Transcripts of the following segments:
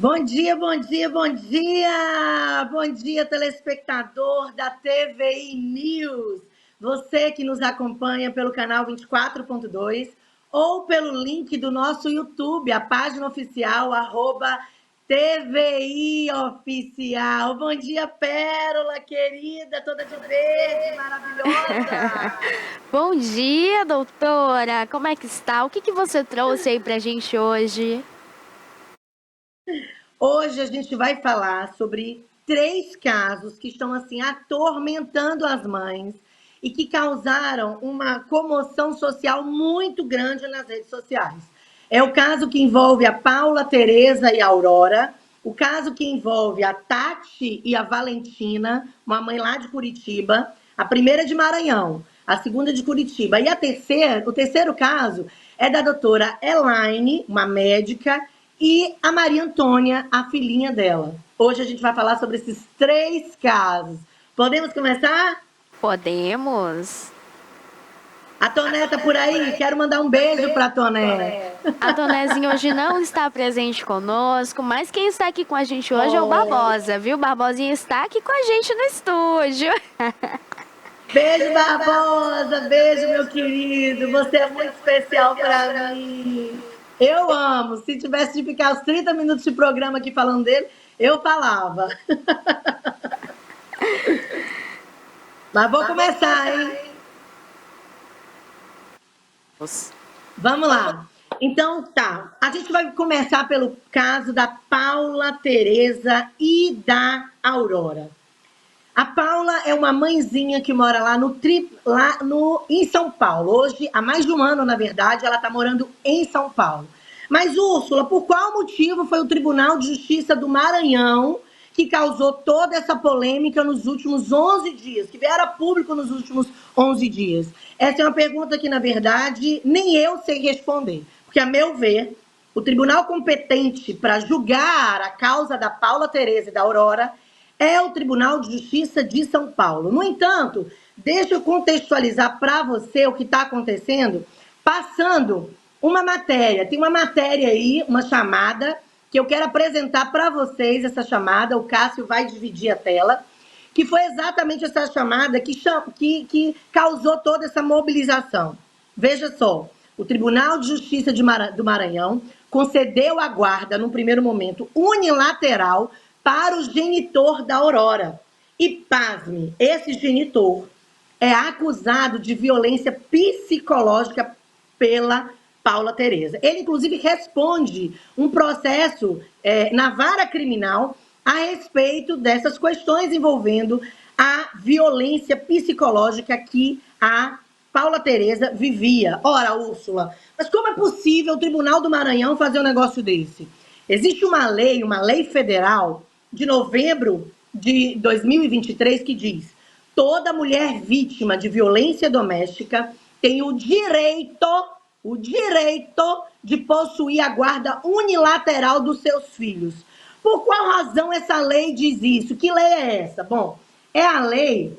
Bom dia, bom dia, bom dia! Bom dia, telespectador da TVI News. Você que nos acompanha pelo canal 24.2 ou pelo link do nosso YouTube, a página oficial, @TVI Oficial. Bom dia, Pérola, querida, toda de verde, maravilhosa! Bom dia, doutora! Como é que está? O que você trouxe aí pra gente hoje? Hoje a gente vai falar sobre 3 casos que estão assim atormentando as mães e que causaram uma comoção social muito grande nas redes sociais. É o caso que envolve a Paula Teresa e a Aurora, o caso que envolve a Tati e a Valentina, uma mãe lá de Curitiba, a primeira de Maranhão, a segunda de Curitiba, e o terceiro caso é da doutora Elaine, uma médica, e a Maria Antônia, a filhinha dela. Hoje a gente vai falar sobre esses 3 casos. Podemos começar? Podemos. A Toné tá por aí? Quero mandar um beijo para a Toné. A Tonezinha hoje não está presente conosco, mas quem está aqui com a gente hoje é o Barbosa, viu? O Barbosinha está aqui com a gente no estúdio. Beijo, Barbosa. Beijo, meu querido. Você é muito especial para mim. Eu amo. Se tivesse de ficar os 30 minutos de programa aqui falando dele, eu falava. Mas vou começar, hein? Vamos lá. Então, tá. A gente vai começar pelo caso da Paula Teresa e da Aurora. A Paula é uma mãezinha que mora em São Paulo. Hoje, há mais de um ano, na verdade, ela está morando em São Paulo. Mas, Úrsula, por qual motivo foi o Tribunal de Justiça do Maranhão que causou toda essa polêmica nos últimos 11 dias, que vieram a público nos últimos 11 dias? Essa é uma pergunta que, na verdade, nem eu sei responder. Porque, a meu ver, o tribunal competente para julgar a causa da Paula Teresa e da Aurora é o Tribunal de Justiça de São Paulo. No entanto, deixa eu contextualizar para você o que está acontecendo, passando uma matéria. Tem uma matéria aí, uma chamada, que eu quero apresentar para vocês essa chamada. O Cássio vai dividir a tela, que foi exatamente essa chamada que causou toda essa mobilização. Veja só, o Tribunal de Justiça do Maranhão concedeu a guarda, num primeiro momento, unilateral para o genitor da Aurora. E, pasme, esse genitor é acusado de violência psicológica pela Paula Teresa. Ele, inclusive, responde um processo na vara criminal a respeito dessas questões envolvendo a violência psicológica que a Paula Teresa vivia. Ora, Úrsula, mas como é possível o Tribunal do Maranhão fazer um negócio desse? Existe uma lei federal, de novembro de 2023, que diz: toda mulher vítima de violência doméstica tem o direito de possuir a guarda unilateral dos seus filhos. Por qual razão essa lei diz isso? Que lei é essa? Bom, é a lei...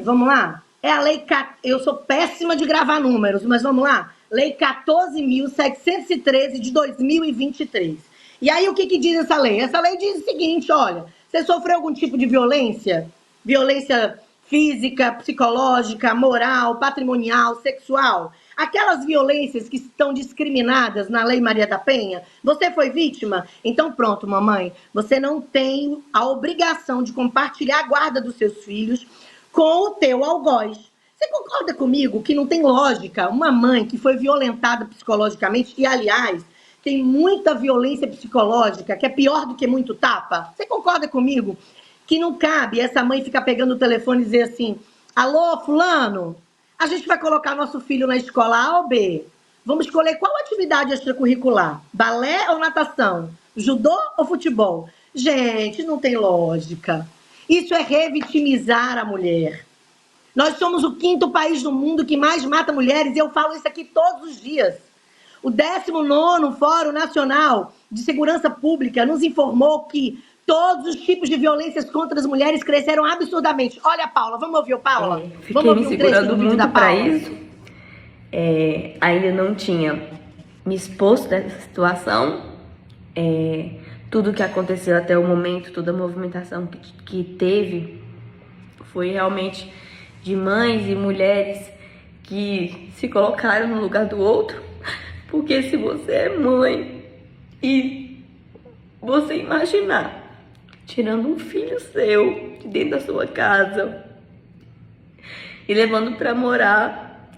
vamos lá? É a lei... Eu sou péssima de gravar números, mas vamos lá? Lei 14.713 de 2023. E aí, o que diz essa lei? Essa lei diz o seguinte, olha, você sofreu algum tipo de violência? Violência física, psicológica, moral, patrimonial, sexual? Aquelas violências que estão discriminadas na Lei Maria da Penha, você foi vítima? Então pronto, mamãe, você não tem a obrigação de compartilhar a guarda dos seus filhos com o teu algoz. Você concorda comigo que não tem lógica uma mãe que foi violentada psicologicamente, e aliás, tem muita violência psicológica, que é pior do que muito tapa? Você concorda comigo que não cabe essa mãe ficar pegando o telefone e dizer assim: alô, fulano, a gente vai colocar nosso filho na escola A ou B? Vamos escolher qual atividade extracurricular? Balé ou natação? Judô ou futebol? Gente, não tem lógica. Isso é revitimizar a mulher. Nós somos o 5º país do mundo que mais mata mulheres, e eu falo isso aqui todos os dias. O 19º Fórum Nacional de Segurança Pública nos informou que todos os tipos de violências contra as mulheres cresceram absurdamente. Olha, Paula, vamos ouvir o Paula? Fiquei me segurando muito para isso. Ainda não tinha me exposto nessa situação. tudo que aconteceu até o momento, toda a movimentação que teve, foi realmente de mães e mulheres que se colocaram no lugar do outro. Porque se você é mãe e você imaginar tirando um filho seu de dentro da sua casa e levando para morar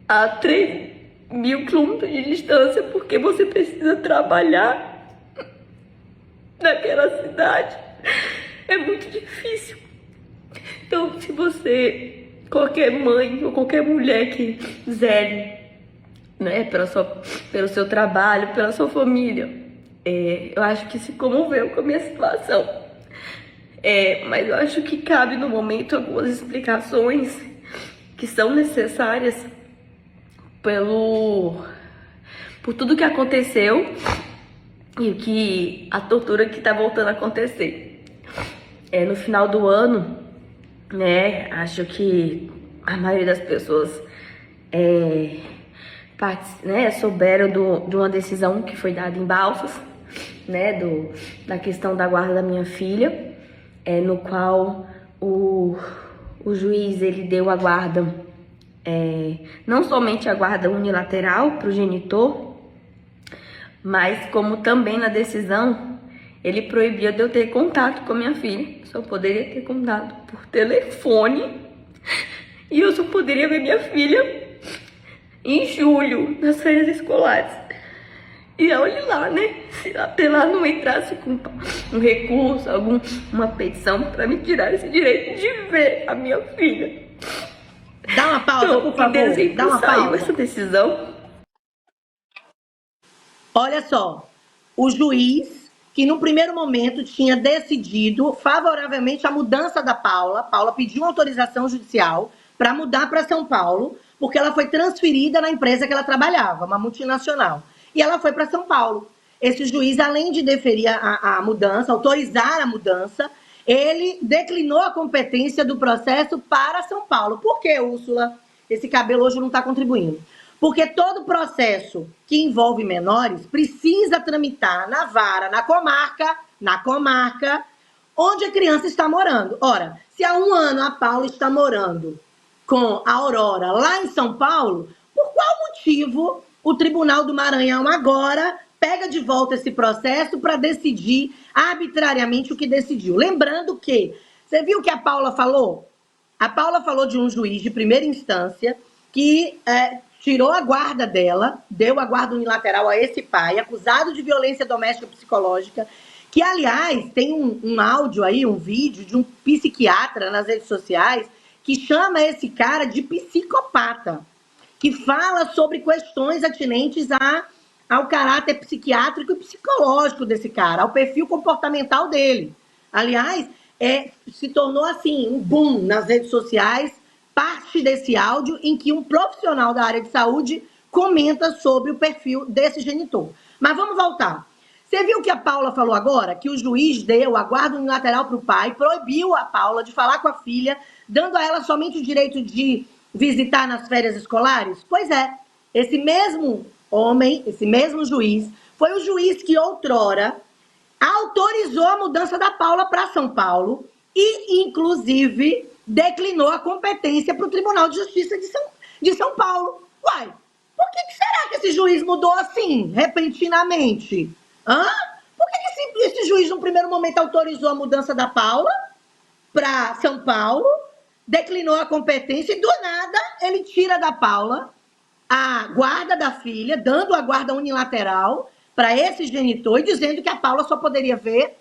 a 3.000 quilômetros de distância porque você precisa trabalhar naquela cidade, é muito difícil. Então, se você, qualquer mãe ou qualquer mulher que zele, né, pelo seu trabalho, pela sua família, eu acho que se comoveu com a minha situação. Mas eu acho que cabe no momento algumas explicações que são necessárias por tudo que aconteceu e a tortura que está voltando a acontecer. No final do ano, né, acho que a maioria das pessoas souberam de uma decisão que foi dada em Balsas, né, da questão da guarda da minha filha, no qual o juiz ele deu a guarda, não somente a guarda unilateral para o genitor, mas como também na decisão ele proibia de eu ter contato com a minha filha. Só poderia ter contato por telefone e eu só poderia ver minha filha em julho, nas férias escolares. E olhe lá, né? Se até lá não entrasse com um recurso, uma petição para me tirar esse direito de ver a minha filha. Dá uma pausa, então, por favor. Em dezembro Dá uma saiu pausa. essa decisão. Olha só, o juiz, que no primeiro momento tinha decidido favoravelmente a mudança da Paula. Paula pediu uma autorização judicial para mudar para São Paulo, porque ela foi transferida na empresa que ela trabalhava, uma multinacional. E ela foi para São Paulo. Esse juiz, além de deferir a mudança, autorizar a mudança, ele declinou a competência do processo para São Paulo. Por que, Úrsula? Esse cabelo hoje não está contribuindo. Porque todo processo que envolve menores precisa tramitar na vara, na comarca, onde a criança está morando. Ora, se há 1 ano a Paula está morando com a Aurora lá em São Paulo, por qual motivo o Tribunal do Maranhão agora pega de volta esse processo para decidir arbitrariamente o que decidiu? Lembrando que, você viu o que a Paula falou? A Paula falou de um juiz de primeira instância que tirou a guarda dela, deu a guarda unilateral a esse pai, acusado de violência doméstica psicológica, que, aliás, tem um áudio aí, um vídeo de um psiquiatra nas redes sociais que chama esse cara de psicopata, que fala sobre questões atinentes ao caráter psiquiátrico e psicológico desse cara, ao perfil comportamental dele. Aliás, se tornou assim um boom nas redes sociais, parte desse áudio em que um profissional da área de saúde comenta sobre o perfil desse genitor. Mas vamos voltar. Você viu que a Paula falou agora? Que o juiz deu a guarda unilateral para o pai, proibiu a Paula de falar com a filha, dando a ela somente o direito de visitar nas férias escolares? Pois é, esse mesmo homem, esse mesmo juiz, foi o juiz que outrora autorizou a mudança da Paula para São Paulo e, inclusive, declinou a competência para o Tribunal de Justiça de São Paulo. Uai, por que será que esse juiz mudou assim, repentinamente? Por que esse juiz, no primeiro momento, autorizou a mudança da Paula para São Paulo, declinou a competência e, do nada, ele tira da Paula a guarda da filha, dando a guarda unilateral para esse genitor e dizendo que a Paula só poderia ver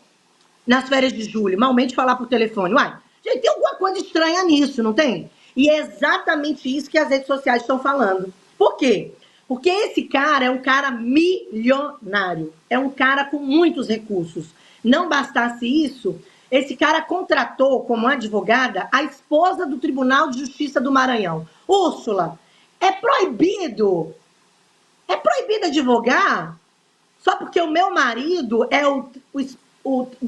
nas férias de julho, malmente falar por telefone. Uai, gente, tem alguma coisa estranha nisso, não tem? E é exatamente isso que as redes sociais estão falando. Por quê? Porque esse cara é um cara milionário, é um cara com muitos recursos. Não bastasse isso, esse cara contratou como advogada a esposa do Tribunal de Justiça do Maranhão. Úrsula, é proibido advogar só porque o meu marido é o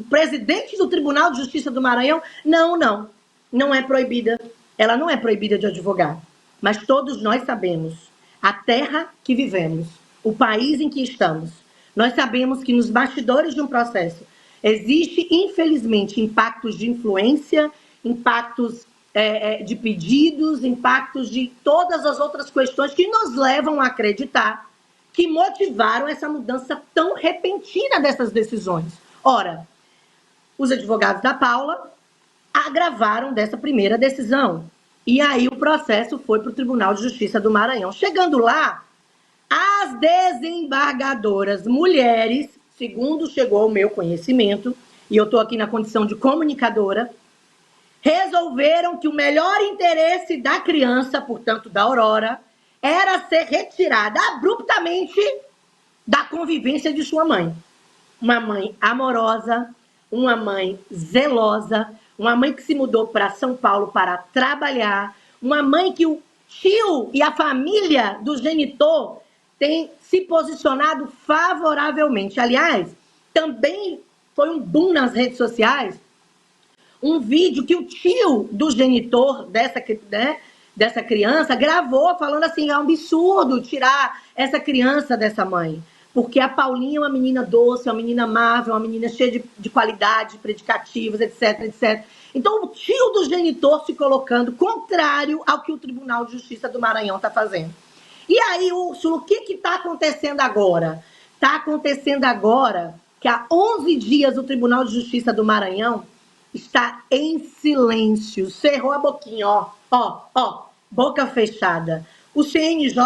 presidente do Tribunal de Justiça do Maranhão? Não é proibida. Ela não é proibida de advogar. Mas todos nós sabemos a terra que vivemos, o país em que estamos, Nós sabemos que nos bastidores de um processo existe, infelizmente, impactos de influência, impactos de pedidos, impactos de todas as outras questões que nos levam a acreditar que motivaram essa mudança tão repentina dessas decisões. Ora, os advogados da Paula agravaram dessa primeira decisão. E aí o processo foi para o Tribunal de Justiça do Maranhão. Chegando lá, as desembargadoras mulheres, segundo chegou ao meu conhecimento, e eu estou aqui na condição de comunicadora, resolveram que o melhor interesse da criança, portanto da Aurora, era ser retirada abruptamente da convivência de sua mãe. Uma mãe amorosa, uma mãe zelosa, uma mãe que se mudou para São Paulo para trabalhar, uma mãe que o tio e a família do genitor têm se posicionado favoravelmente. Aliás, também foi um boom nas redes sociais, um vídeo que o tio do genitor dessa criança gravou falando assim, é um absurdo tirar essa criança dessa mãe. Porque a Paulinha é uma menina doce, uma menina amável, uma menina cheia de qualidade, predicativos, etc, etc. Então, o tio do genitor se colocando contrário ao que o Tribunal de Justiça do Maranhão está fazendo. E aí, Úrsula, o que está acontecendo agora? Está acontecendo agora que há 11 dias o Tribunal de Justiça do Maranhão está em silêncio, cerrou a boquinha, ó, boca fechada. O CNJ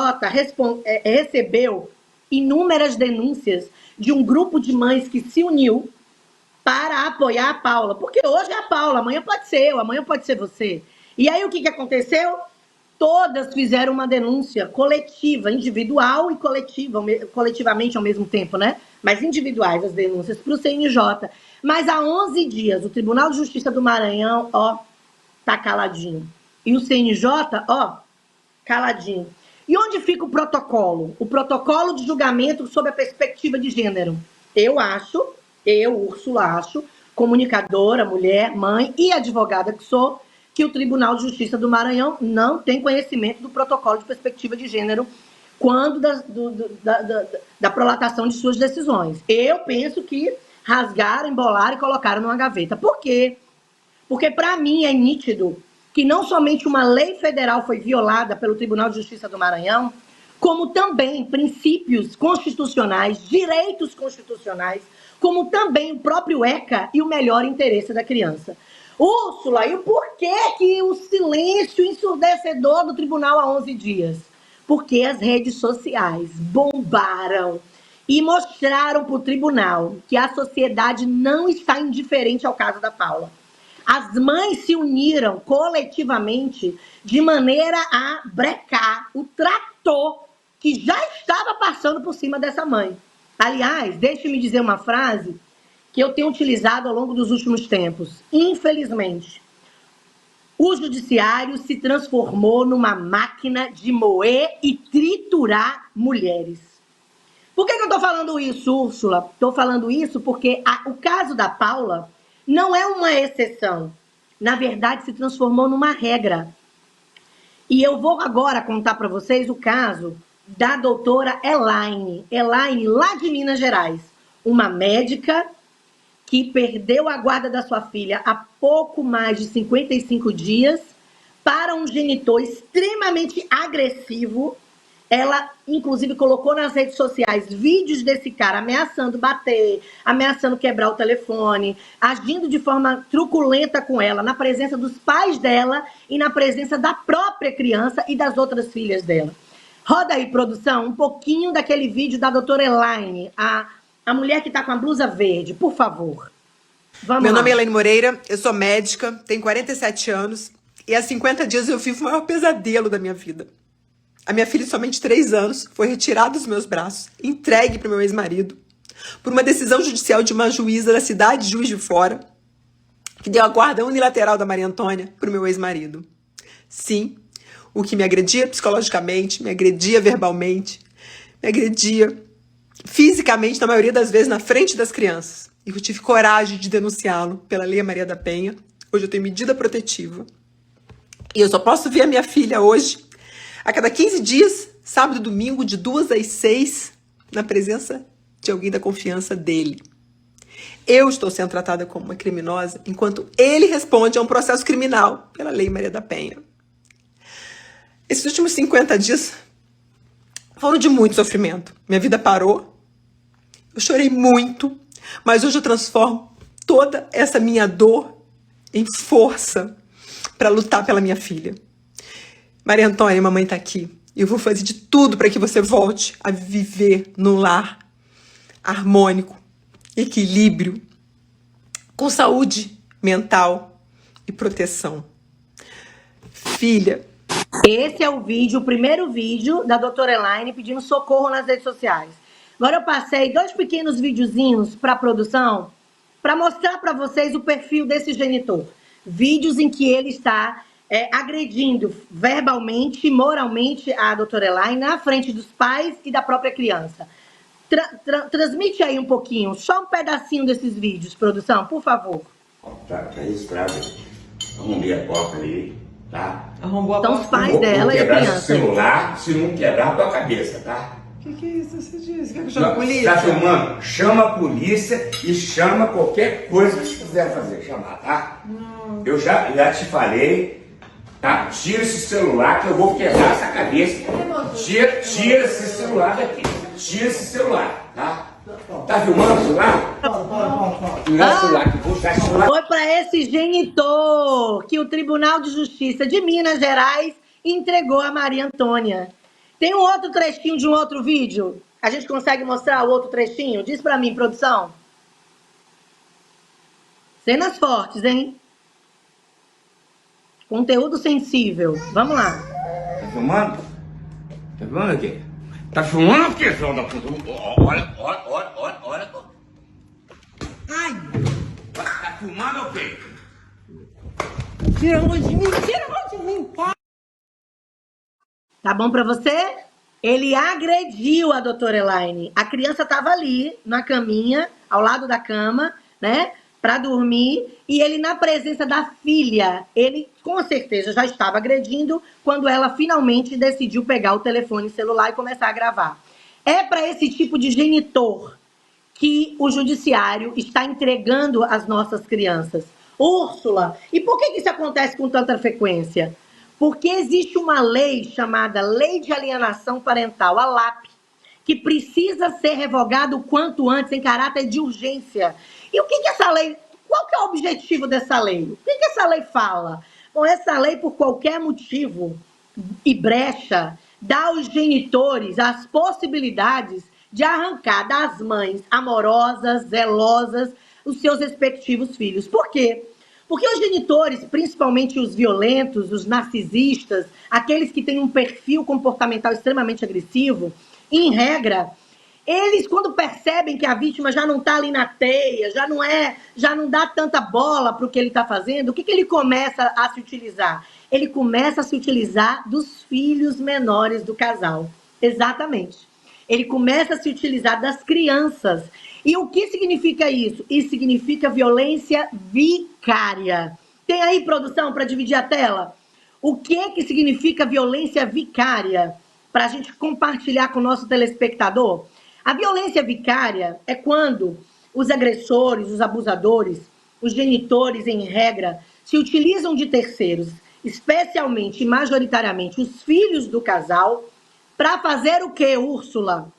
recebeu inúmeras denúncias de um grupo de mães que se uniu para apoiar a Paula. Porque hoje é a Paula, amanhã pode ser eu, amanhã pode ser você. E aí o que aconteceu? Todas fizeram uma denúncia coletiva, individual e coletivamente ao mesmo tempo, né? Mas individuais as denúncias para o CNJ. Mas há 11 dias, o Tribunal de Justiça do Maranhão, tá caladinho. E o CNJ, caladinho. E onde fica o protocolo? O protocolo de julgamento sob a perspectiva de gênero. Eu, Úrsula, acho, comunicadora, mulher, mãe e advogada que sou, que o Tribunal de Justiça do Maranhão não tem conhecimento do protocolo de perspectiva de gênero quando da prolatação de suas decisões. Eu penso que rasgaram, embolaram e colocaram numa gaveta. Por quê? Porque, para mim, é nítido que não somente uma lei federal foi violada pelo Tribunal de Justiça do Maranhão, como também princípios constitucionais, direitos constitucionais, como também o próprio ECA e o melhor interesse da criança. Úrsula, e o porquê que o silêncio ensurdecedor do tribunal há 11 dias? Porque as redes sociais bombaram e mostraram para o tribunal que a sociedade não está indiferente ao caso da Paula. As mães se uniram coletivamente de maneira a brecar o trator que já estava passando por cima dessa mãe. Aliás, deixe-me dizer uma frase que eu tenho utilizado ao longo dos últimos tempos. Infelizmente, o judiciário se transformou numa máquina de moer e triturar mulheres. Por que eu estou falando isso, Úrsula? Estou falando isso porque o caso da Paula não é uma exceção. Na verdade, se transformou numa regra. E eu vou agora contar para vocês o caso da doutora Elaine. Elaine, lá de Minas Gerais. Uma médica que perdeu a guarda da sua filha há pouco mais de 55 dias para um genitor extremamente agressivo. Ela, inclusive, colocou nas redes sociais vídeos desse cara ameaçando bater, ameaçando quebrar o telefone, agindo de forma truculenta com ela, na presença dos pais dela e na presença da própria criança e das outras filhas dela. Roda aí, produção, um pouquinho daquele vídeo da doutora Elaine, a mulher que está com a blusa verde, por favor. Vamos Meu lá. nome é Elaine Moreira, eu sou médica, tenho 47 anos e há 50 dias eu vivo o maior pesadelo da minha vida. A minha filha de somente 3 anos foi retirada dos meus braços, entregue para o meu ex-marido, por uma decisão judicial de uma juíza da cidade de Juiz de Fora, que deu a guarda unilateral da Maria Antônia para o meu ex-marido. Sim, o que me agredia psicologicamente, me agredia verbalmente, me agredia fisicamente, na maioria das vezes, na frente das crianças. E eu tive coragem de denunciá-lo pela Lei Maria da Penha. Hoje eu tenho medida protetiva. E eu só posso ver a minha filha hoje, a cada 15 dias, sábado e domingo, de 2 às 6, na presença de alguém da confiança dele. Eu estou sendo tratada como uma criminosa, enquanto ele responde a um processo criminal pela Lei Maria da Penha. Esses últimos 50 dias foram de muito sofrimento. Minha vida parou. Eu chorei muito, mas hoje eu transformo toda essa minha dor em força para lutar pela minha filha. Maria Antônia, mamãe está aqui. Eu vou fazer de tudo para que você volte a viver num lar harmônico, equilíbrio, com saúde mental e proteção. Filha. Esse é o vídeo, o primeiro vídeo da doutora Elaine pedindo socorro nas redes sociais. Agora eu passei 2 pequenos videozinhos para a produção para mostrar para vocês o perfil desse genitor. Vídeos em que ele está agredindo verbalmente, moralmente a doutora Elaine na frente dos pais e da própria criança. Transmite aí um pouquinho, só um pedacinho desses vídeos, produção, por favor. Tá registrado. Arrombei a porta ali, tá? Arrombou a porta. Então os pais dela e a criança. Esse celular, se não quebrar a tua cabeça, tá? O que é isso? Você disse? Quer que eu chame a polícia? Tá filmando? Chama a polícia e chama qualquer coisa que você quiser fazer, chamar, tá? Não. Eu já te falei, tá? Tira esse celular que eu vou quebrar essa cabeça. Tira esse celular daqui. Tira esse celular, tá? Tá filmando o celular? Tira o celular, que vou usar o celular. Foi para esse genitor que o Tribunal de Justiça de Minas Gerais entregou a Maria Antônia. Tem um outro trechinho de um outro vídeo? A gente consegue mostrar o outro trechinho? Diz para mim, produção. Cenas fortes, hein? Conteúdo sensível. Vamos lá. Tá filmando? Tá filmando aqui? Tá filmando o quê, filho da puta? Olha. Ai! Tá filmando o quê? Tira a mão de mim, tira a mão de mim. Tá bom pra você? Ele agrediu a doutora Elaine. A criança tava ali, na caminha, ao lado da cama, né? Pra dormir. E ele, na presença da filha, ele com certeza já estava agredindo quando ela finalmente decidiu pegar o telefone celular e começar a gravar. É para esse tipo de genitor que o judiciário está entregando as nossas crianças. Úrsula, e por que isso acontece com tanta frequência? Porque existe uma lei chamada Lei de Alienação Parental, a LAP, que precisa ser revogada o quanto antes, em caráter de urgência. E o que essa lei, qual que é o objetivo dessa lei? O que essa lei fala? Bom, essa lei, por qualquer motivo e brecha, dá aos genitores as possibilidades de arrancar das mães amorosas, zelosas, os seus respectivos filhos. Por quê? Porque os genitores, principalmente os violentos, os narcisistas, aqueles que têm um perfil comportamental extremamente agressivo, em regra, eles, quando percebem que a vítima já não está ali na teia, já não dá tanta bola para o que ele está fazendo, o que ele começa a se utilizar? Ele começa a se utilizar dos filhos menores do casal. Exatamente. Ele começa a se utilizar das crianças. E o que significa isso? Isso significa violência vicária. Tem aí, produção, para dividir a tela? O que significa violência vicária? Para a gente compartilhar com o nosso telespectador. A violência vicária é quando os agressores, os abusadores, os genitores, em regra, se utilizam de terceiros, especialmente e majoritariamente os filhos do casal, para fazer o quê, Úrsula?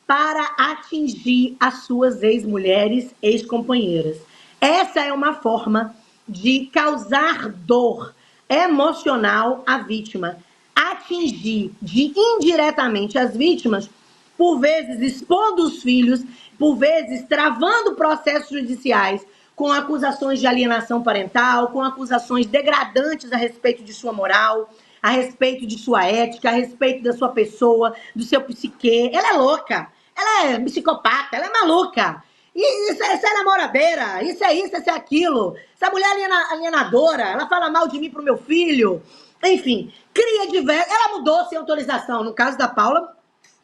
Para atingir as suas ex-mulheres, ex-companheiras. Essa é uma forma de causar dor emocional à vítima. Atingir indiretamente as vítimas, por vezes expondo os filhos, por vezes travando processos judiciais com acusações de alienação parental, com acusações degradantes a respeito de sua moral, a respeito de sua ética, a respeito da sua pessoa, do seu psiquê. Ela é louca, ela é psicopata, ela é maluca. E isso é namoradeira, isso é aquilo. Essa mulher alienadora, ela fala mal de mim pro meu filho. Enfim, cria diversos... Ela mudou sem autorização. No caso da Paula,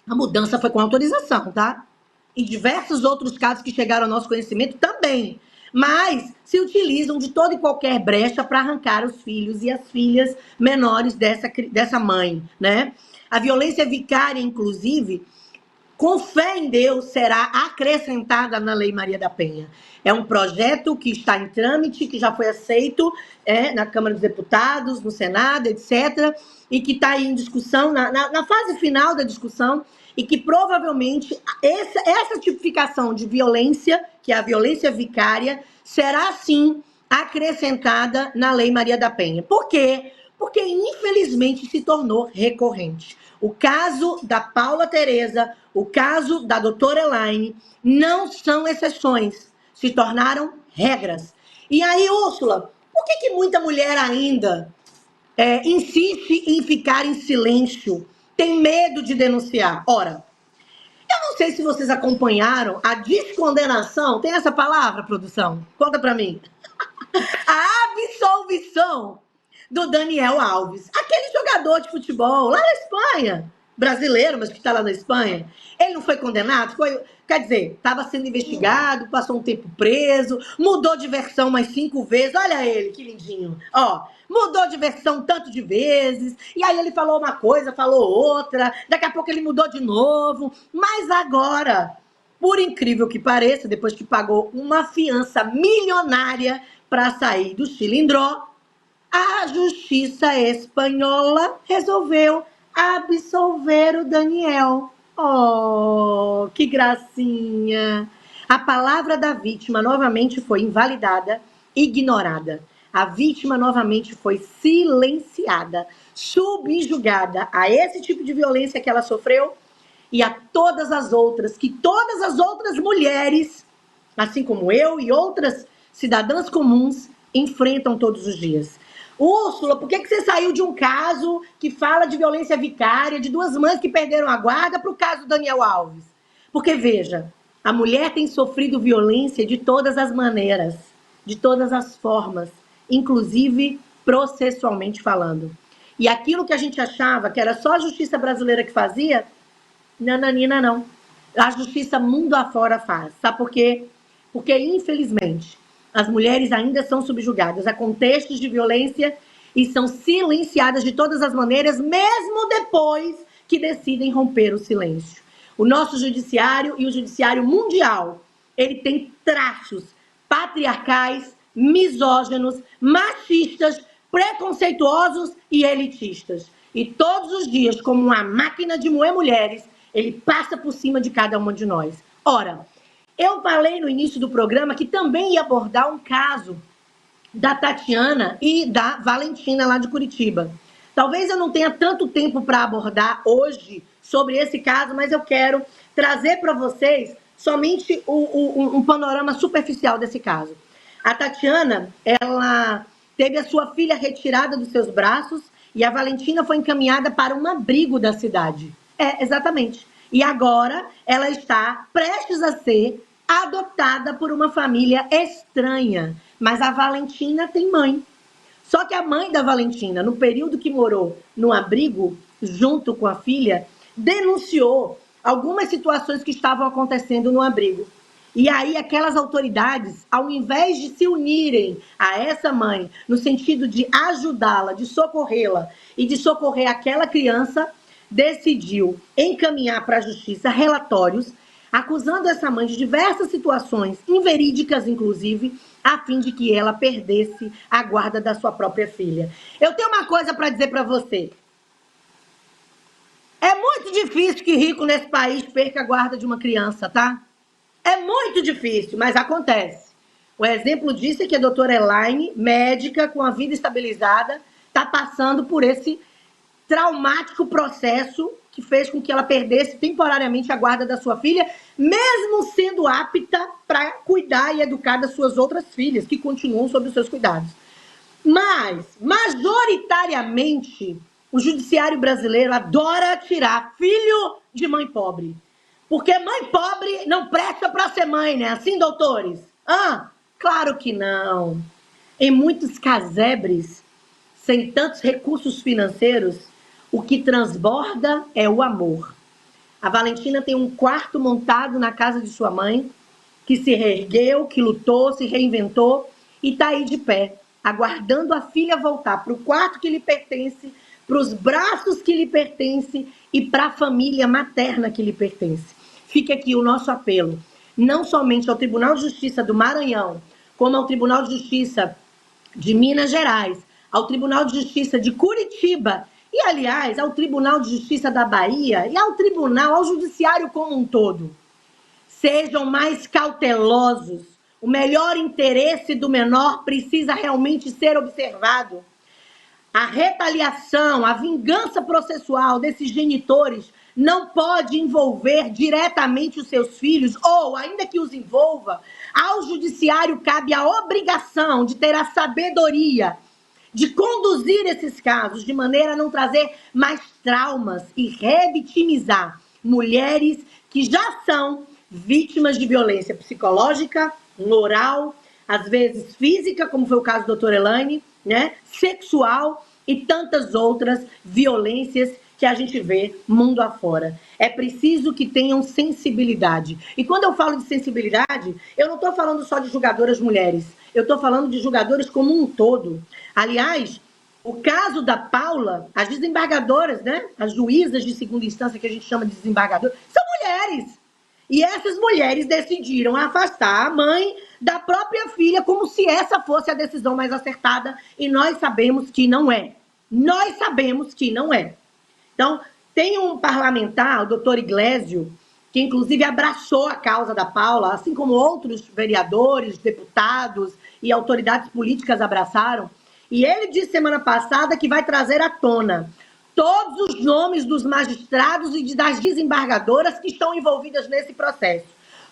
a mudança foi com autorização, tá? Em diversos outros casos que chegaram ao nosso conhecimento também. Mas se utilizam de toda e qualquer brecha para arrancar os filhos e as filhas menores dessa mãe, né? A violência vicária, inclusive, com fé em Deus, será acrescentada na Lei Maria da Penha. É um projeto que está em trâmite, que já foi aceito na Câmara dos Deputados, no Senado, etc., e que está aí em discussão, na fase final da discussão, e que provavelmente essa tipificação de violência, que é a violência vicária, será, sim, acrescentada na Lei Maria da Penha. Por quê? Porque, infelizmente, se tornou recorrente. O caso da Paula Tereza, o caso da doutora Elaine, não são exceções, se tornaram regras. E aí, Úrsula, por que muita mulher ainda insiste em ficar em silêncio, tem medo de denunciar? Ora, eu não sei se vocês acompanharam a descondenação, tem essa palavra, produção? Conta pra mim. A absolvição do Daniel Alves, aquele jogador de futebol lá na Espanha, brasileiro, mas que está lá na Espanha. Ele não foi condenado? Quer dizer, estava sendo investigado, passou um tempo preso, mudou de versão mais 5 vezes. Olha ele, que lindinho. Ó, mudou de versão tanto de vezes, e aí ele falou uma coisa, falou outra, daqui a pouco ele mudou de novo. Mas agora, por incrível que pareça, depois que pagou uma fiança milionária para sair do Chilindró, a justiça espanhola resolveu absolver o Daniel. Oh, que gracinha! A palavra da vítima novamente foi invalidada, ignorada. A vítima novamente foi silenciada, subjugada a esse tipo de violência que ela sofreu e a todas as outras, que todas as outras mulheres, assim como eu e outras cidadãs comuns, enfrentam todos os dias. Úrsula, por que você saiu de um caso que fala de violência vicária, de 2 mães que perderam a guarda, para o caso do Daniel Alves? Porque, veja, a mulher tem sofrido violência de todas as maneiras, de todas as formas, inclusive processualmente falando. E aquilo que a gente achava que era só a justiça brasileira que fazia, nananina não. A justiça mundo afora faz. Sabe por quê? Porque, infelizmente, as mulheres ainda são subjugadas a contextos de violência e são silenciadas de todas as maneiras, mesmo depois que decidem romper o silêncio. O nosso judiciário e o judiciário mundial, ele tem traços patriarcais, misóginos, machistas, preconceituosos e elitistas. E todos os dias, como uma máquina de moer mulheres, ele passa por cima de cada uma de nós. Ora, eu falei no início do programa que também ia abordar um caso da Tatiana e da Valentina lá de Curitiba. Talvez eu não tenha tanto tempo para abordar hoje sobre esse caso, mas eu quero trazer para vocês somente um panorama superficial desse caso. A Tatiana, ela teve a sua filha retirada dos seus braços e a Valentina foi encaminhada para um abrigo da cidade. Exatamente. E agora ela está prestes a ser adotada por uma família estranha. Mas a Valentina tem mãe. Só que a mãe da Valentina, no período que morou no abrigo, junto com a filha, denunciou algumas situações que estavam acontecendo no abrigo. E aí aquelas autoridades, ao invés de se unirem a essa mãe, no sentido de ajudá-la, de socorrê-la e de socorrer aquela criança, decidiu encaminhar para a justiça relatórios acusando essa mãe de diversas situações, inverídicas inclusive, a fim de que ela perdesse a guarda da sua própria filha. Eu tenho uma coisa para dizer para você. É muito difícil que rico nesse país perca a guarda de uma criança, tá? É muito difícil, mas acontece. O exemplo disso é que a doutora Elaine, médica com a vida estabilizada, está passando por esse traumático processo que fez com que ela perdesse temporariamente a guarda da sua filha, mesmo sendo apta para cuidar e educar das suas outras filhas, que continuam sob os seus cuidados. Mas, majoritariamente, o judiciário brasileiro adora tirar filho de mãe pobre. Porque mãe pobre não presta para ser mãe, né? Assim, doutores? Claro que não. Em muitos casebres, sem tantos recursos financeiros, o que transborda é o amor. A Valentina tem um quarto montado na casa de sua mãe, que se reergueu, que lutou, se reinventou e está aí de pé, aguardando a filha voltar para o quarto que lhe pertence, para os braços que lhe pertence e para a família materna que lhe pertence. fica aqui o nosso apelo, não somente ao Tribunal de Justiça do Maranhão, como ao Tribunal de Justiça de Minas Gerais, ao Tribunal de Justiça de Curitiba e, aliás, ao Tribunal de Justiça da Bahia e ao Judiciário como um todo. Sejam mais cautelosos. O melhor interesse do menor precisa realmente ser observado. A retaliação, a vingança processual desses genitores não pode envolver diretamente os seus filhos, ou, ainda que os envolva, ao judiciário cabe a obrigação de ter a sabedoria de conduzir esses casos de maneira a não trazer mais traumas e revitimizar mulheres que já são vítimas de violência psicológica, moral, às vezes física, como foi o caso da doutora Elaine, né? Sexual e tantas outras violências que a gente vê mundo afora. É preciso que tenham sensibilidade. E quando eu falo de sensibilidade, eu não estou falando só de julgadoras mulheres. Eu estou falando de julgadores como um todo. Aliás, o caso da Paula, as desembargadoras, né? As juízas de segunda instância, que a gente chama de desembargadoras, são mulheres. E essas mulheres decidiram afastar a mãe da própria filha, como se essa fosse a decisão mais acertada. E nós sabemos que não é. Nós sabemos que não é. Então, tem um parlamentar, o doutor Iglesio, que inclusive abraçou a causa da Paula, assim como outros vereadores, deputados e autoridades políticas abraçaram. E ele disse semana passada que vai trazer à tona todos os nomes dos magistrados e das desembargadoras que estão envolvidas nesse processo.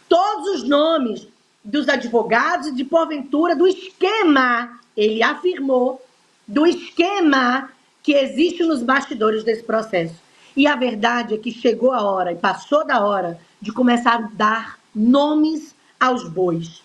Todos os nomes dos advogados e, de porventura, do esquema, ele afirmou, do esquema que existe nos bastidores desse processo. E a verdade é que chegou a hora, e passou da hora, de começar a dar nomes aos bois.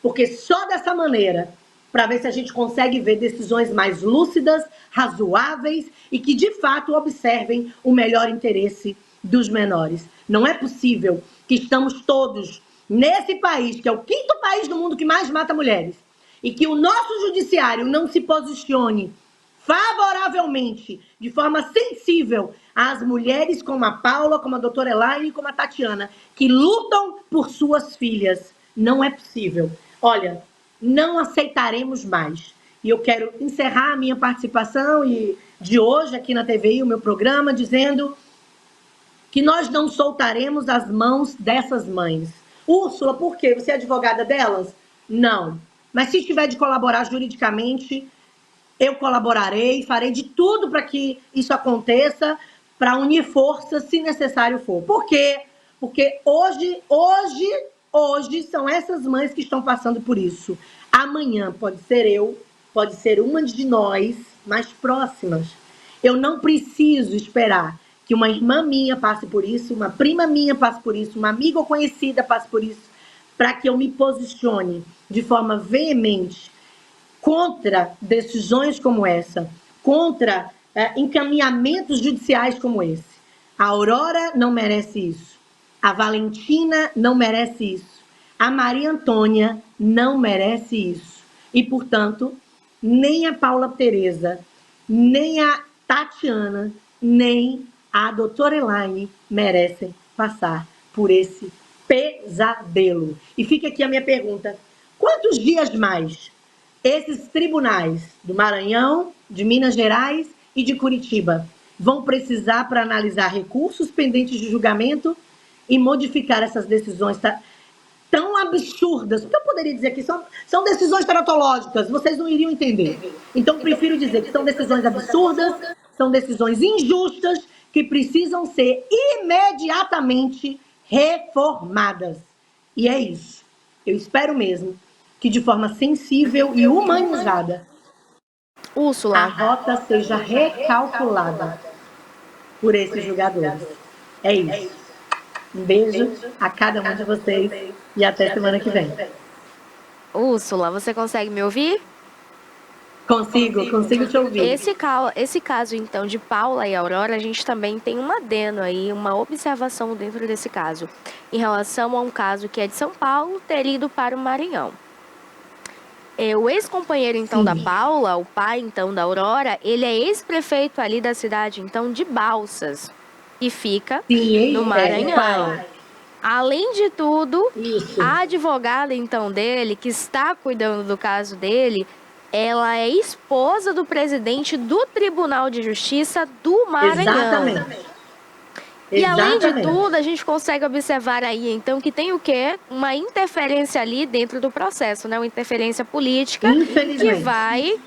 Porque só dessa maneira, para ver se a gente consegue ver decisões mais lúcidas, razoáveis e que, de fato, observem o melhor interesse dos menores. Não é possível que estamos todos nesse país, que é o 5º país do mundo que mais mata mulheres, e que o nosso judiciário não se posicione favoravelmente, de forma sensível, às mulheres como a Paula, como a doutora Elaine e como a Tatiana, que lutam por suas filhas. Não é possível. Olha, não aceitaremos mais. E eu quero encerrar a minha participação de hoje aqui na TV, o meu programa, dizendo que nós não soltaremos as mãos dessas mães. Úrsula, por quê? Você é advogada delas? Não. Mas se tiver de colaborar juridicamente, eu colaborarei, farei de tudo para que isso aconteça, para unir forças, se necessário for. Por quê? Porque hoje são essas mães que estão passando por isso. Amanhã pode ser eu, pode ser uma de nós mais próximas. Eu não preciso esperar que uma irmã minha passe por isso, uma prima minha passe por isso, uma amiga ou conhecida passe por isso, para que eu me posicione de forma veemente contra decisões como essa, contra encaminhamentos judiciais como esse. A Aurora não merece isso. A Valentina não merece isso. A Maria Antônia não merece isso. E, portanto, nem a Paula Tereza, nem a Tatiana, nem a doutora Elaine merecem passar por esse pesadelo. E fica aqui a minha pergunta. Quantos dias mais esses tribunais do Maranhão, de Minas Gerais e de Curitiba vão precisar para analisar recursos pendentes de julgamento e modificar essas decisões tão absurdas? Porque eu poderia dizer que são decisões teratológicas, vocês não iriam entender. Então, prefiro dizer que são decisões absurdas, são decisões injustas, que precisam ser imediatamente reformadas. E é isso. Eu espero mesmo que, de forma sensível e humanizada, Úrsula, a rota seja recalculada por esses julgadores. É isso. Um beijo a cada um de vocês e até semana que vem. Úrsula, você consegue me ouvir? Consigo te ouvir. Esse caso, então, de Paula e Aurora, a gente também tem um adendo aí, uma observação dentro desse caso, em relação a um caso que é de São Paulo ter ido para o Maranhão. O ex-companheiro, então, da Paula, o pai, então, da Aurora, ele é ex-prefeito ali da cidade, então, de Balsas, e fica no Maranhão. Além de tudo, Isso. a advogada, então, dele, que está cuidando do caso dele, ela é esposa do presidente do Tribunal de Justiça do Maranhão. Exatamente. E além de Exatamente. tudo, a gente consegue observar aí, então, que tem o quê? Uma interferência ali dentro do processo, né? Uma interferência política que Infelizmente. vai...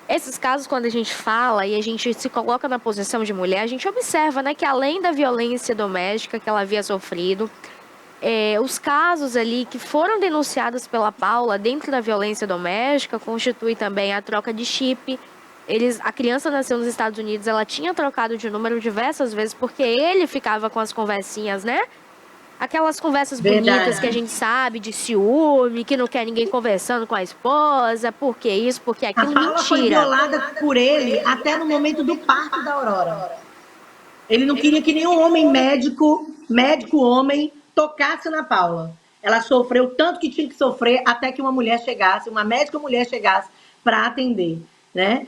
Esses casos, quando a gente fala e a gente se coloca na posição de mulher, a gente observa, né, que além da violência doméstica que ela havia sofrido, os casos ali que foram denunciados pela Paula dentro da violência doméstica constitui também a troca de chip. A criança nasceu nos Estados Unidos, ela tinha trocado de número diversas vezes porque ele ficava com as conversinhas, né? Aquelas conversas Verdade. bonitas que a gente sabe, de ciúme, que não quer ninguém conversando com a esposa, porque isso, porque A aquilo, Paula foi mentira. violada por ele até no momento do parto da Aurora. Ele não queria que nenhum homem médico homem, tocasse na Paula. Ela sofreu tanto que tinha que sofrer até que uma mulher chegasse, uma médica mulher chegasse para atender, né?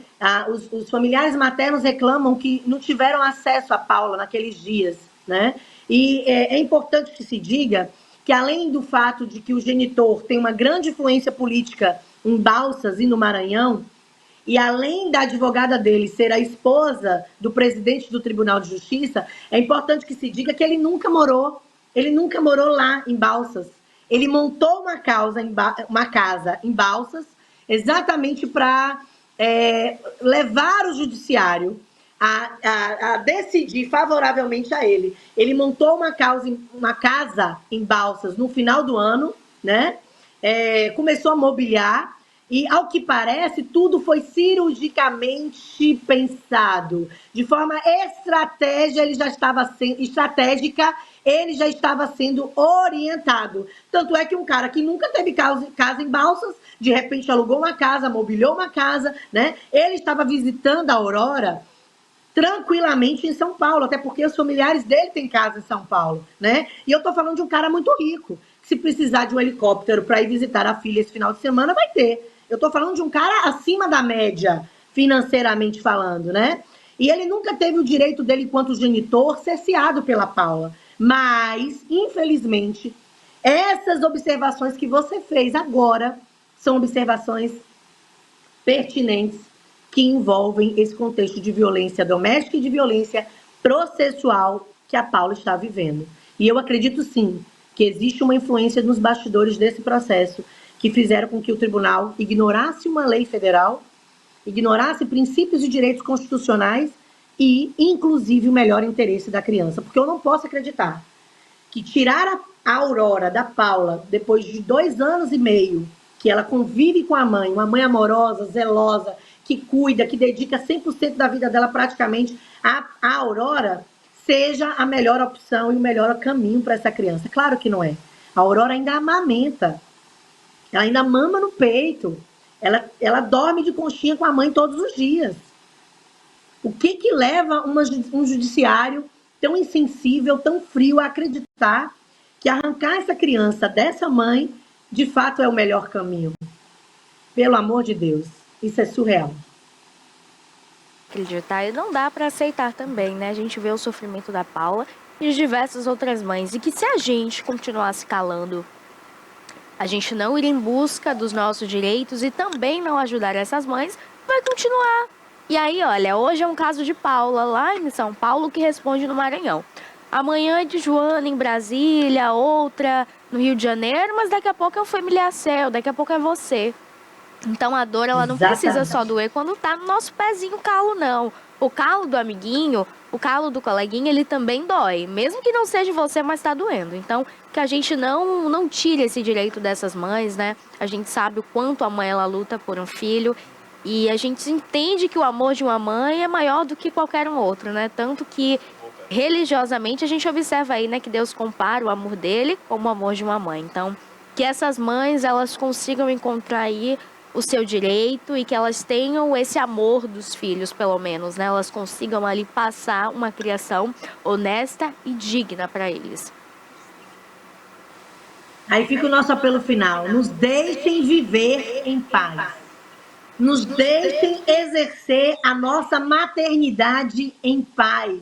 Os familiares maternos reclamam que não tiveram acesso a Paula naqueles dias, né? E é importante que se diga que, além do fato de que o genitor tem uma grande influência política em Balsas e no Maranhão, e além da advogada dele ser a esposa do presidente do Tribunal de Justiça, é importante que se diga que ele nunca morou lá em Balsas. Ele montou uma casa em Balsas exatamente para levar o judiciário a decidir favoravelmente a ele. Ele montou uma casa em Balsas no final do ano, né? Começou a mobiliar e, ao que parece, tudo foi cirurgicamente pensado. De forma estratégica, ele já estava sendo orientado. Tanto é que um cara que nunca teve casa em Balsas, de repente alugou uma casa, mobiliou uma casa, né? Ele estava visitando a Aurora tranquilamente em São Paulo, até porque os familiares dele têm casa em São Paulo, né? E eu tô falando de um cara muito rico. Se precisar de um helicóptero para ir visitar a filha esse final de semana, vai ter. Eu tô falando de um cara acima da média, financeiramente falando, né? E ele nunca teve o direito dele, enquanto genitor, cerceado pela Paula. Mas, infelizmente, essas observações que você fez agora são observações pertinentes que envolvem esse contexto de violência doméstica e de violência processual que a Paula está vivendo. E eu acredito, sim, que existe uma influência nos bastidores desse processo que fizeram com que o tribunal ignorasse uma lei federal, ignorasse princípios e direitos constitucionais e, inclusive, o melhor interesse da criança. Porque eu não posso acreditar que tirar a Aurora da Paula, depois de 2 anos e meio, que ela convive com a mãe, uma mãe amorosa, zelosa, que cuida, que dedica 100% da vida dela praticamente à Aurora, seja a melhor opção e o melhor caminho para essa criança. Claro que não é. A Aurora ainda amamenta, ela ainda mama no peito, ela dorme de conchinha com a mãe todos os dias. O que leva um judiciário tão insensível, tão frio, a acreditar que arrancar essa criança dessa mãe, de fato, é o melhor caminho? Pelo amor de Deus, isso é surreal. Acreditar e não dá para aceitar também, né? A gente vê o sofrimento da Paula e de diversas outras mães. E que se a gente continuasse calando, a gente não ir em busca dos nossos direitos e também não ajudar essas mães, vai continuar. E aí, olha, hoje é um caso de Paula, lá em São Paulo, que responde no Maranhão. Amanhã é de Joana, em Brasília, outra no Rio de Janeiro, mas daqui a pouco é um familiar seu, daqui a pouco é você. Então a dor, ela não precisa só doer quando tá no nosso pezinho o calo, não. O calo do amiguinho, o calo do coleguinha, ele também dói. Mesmo que não seja você, mas tá doendo. Então, que a gente não tire esse direito dessas mães, né? A gente sabe o quanto a mãe, ela luta por um filho. E a gente entende que o amor de uma mãe é maior do que qualquer um outro, né? Tanto que, religiosamente, a gente observa aí, né? Que Deus compara o amor dele como o amor de uma mãe. Então, que essas mães, elas consigam encontrar aí o seu direito e que elas tenham esse amor dos filhos, pelo menos, né? Elas consigam ali passar uma criação honesta e digna para eles. Aí fica o nosso apelo final. Nos deixem viver em paz. Nos deixem exercer a nossa maternidade em paz.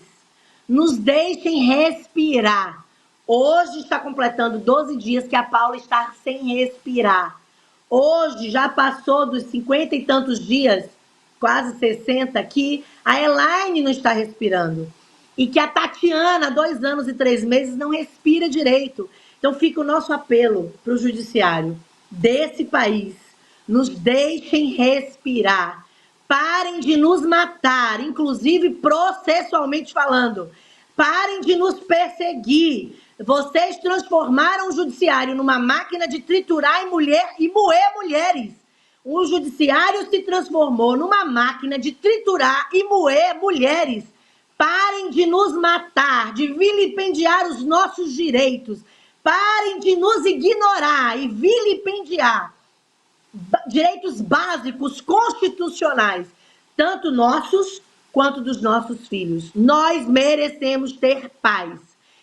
Nos deixem respirar. Hoje está completando 12 dias que a Paula está sem respirar. Hoje já passou dos 50 e tantos dias, quase 60, que a Elaine não está respirando. E que a Tatiana, 2 anos e 3 meses, não respira direito. Então fica o nosso apelo para o judiciário desse país. Nos deixem respirar. Parem de nos matar, inclusive processualmente falando. Parem de nos perseguir. Vocês transformaram o judiciário numa máquina de triturar e moer mulheres. O judiciário se transformou numa máquina de triturar e moer mulheres. Parem de nos matar, de vilipendiar os nossos direitos. Parem de nos ignorar e vilipendiar direitos básicos constitucionais, tanto nossos quanto dos nossos filhos. Nós merecemos ter paz.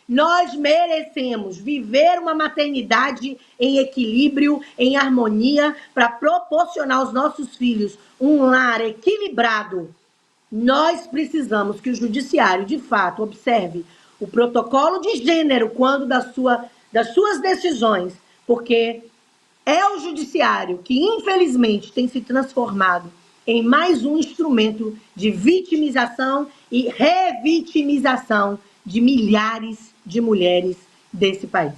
Nós merecemos viver uma maternidade em equilíbrio, em harmonia, para proporcionar aos nossos filhos um lar equilibrado. Nós precisamos que o judiciário, de fato, observe o protocolo de gênero quando das suas decisões, porque é o judiciário que, infelizmente, tem se transformado em mais um instrumento de vitimização e revitimização de milhares de mulheres desse país.